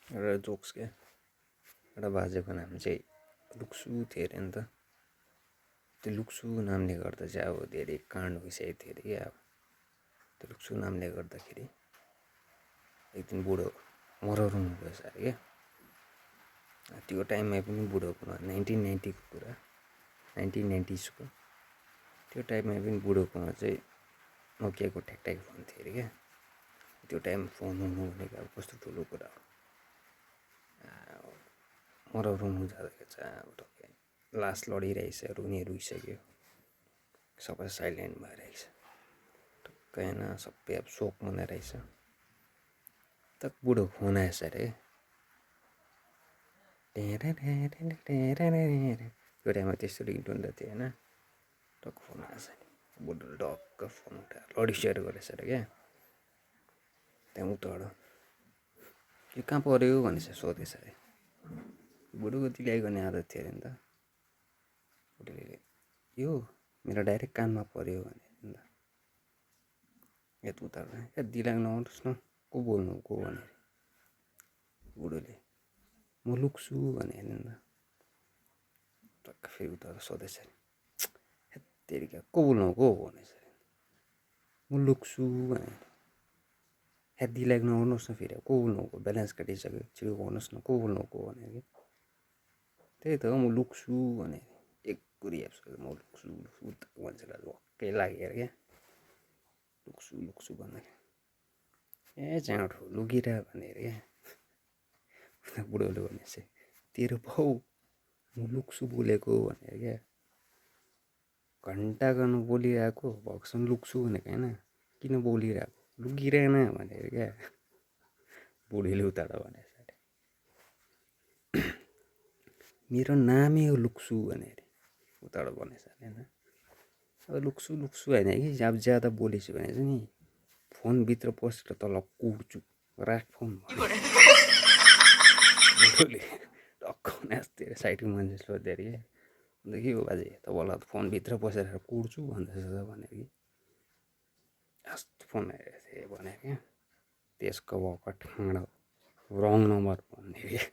एउटा जोक्स क्या एउटा बाजेको नाम चाहिँ लुक्सु थियो अरे नि त। त्यो लुक्सु नामले गर्दा चाहिँ अब धेरै काण्ड भइसकेको थियो अरे क्या। अब त्यो लुक्सु नामले गर्दाखेरि एक दिन बुढो मराउनु गएछ अरे क्या। त्यो टाइममा पनि बुढोको 1990को कुरा, 1990sको त्यो टाइममा पनि बुढोकोमा चाहिँ नोकियाको ठ्याक्ठ्याक फोन थियो अरे क्या। त्यो टाइम फोन हुनु भनेको अब कस्तो ठुलो कुरा हो। मराउनु जाँदाखेरि चाहिँ अब टक्कै लास लडिरहेछ, रुनी रुइसक्यो, सबै साइलेन्ट भइरहेछ। टक्कै होइन सबै अब शोक मनाइरहेछ। त बुढो फोन आएछ अरे। त्यो टाइममा त्यस्तो रिङटोन त थियो होइन। टक्क फोन आएछ नि, बुढोले टक्क फोन उठाएर लडी सेयर गरेछ अरे क्या। त्यहाँ उताबाट यो कहाँ पऱ्यो भनेर सोधेछ अरे। बुढोको दिलाइ गर्ने आदत थियो अरे नि त। बुढोले यो मेरो डाइरेक्ट कानमा पऱ्यो भने नि त। यता उताबाट दिलाइ नआउनुहोस् न, को बोल्नु को भनेर बुढोले म लुक्छु भने नि त। टक्क फेरि उताबाट सोधेछ अरे हेत्तेरिका को बोल्नु को भनेछ अरे। म लुक्छु भने दिलाइ नआउनुहोस् न, फेरि को बोल्नु को, ब्यालेन्स काटिसक्यो, छिटो भन्नुहोस् न को बोल्नु को भनेर कि। त्यही त म लुक्छु भने एक गुरी म लुक्छु लुक्छु मान्छेलाई भक्कै लाग्यो अरे क्या। लुक्छु लुक्छु भन्दाखेरि ए चाँडो लुगिरा भनेर क्या। बुढोले भनेछ तेरो भाउ म लुक्छु बोलेको भनेर क्या। घन्टा गर्नु बोलिरहेको भक्सन लुक्छु भनेको होइन, किन बोलिरहेको लुगिरहेन भनेर क्या। बुढीले उताबाट भनेछ अरे मेरो नामै हो लुक्छु भनेर उताबाट भनेछ अरे होइन। अब लुक्छु लुक्छु होइन कि अब ज्यादा बोलेछु भने चाहिँ नि फोनभित्र पसेर तल कुट्छु, राख फोन बुढोले टक्क यस्तो साइडको मान्छे सोध्यो अरे क्या। अन्त के हो बाजे तपाईँलाई त फोनभित्र पसेर कुट्छु भन्दैछ भनेर कि। यस्तो फोन आएको थिएँ भने क्या। त्यसको भएको ठाँडो रङ नम्बर भन्ने क्या।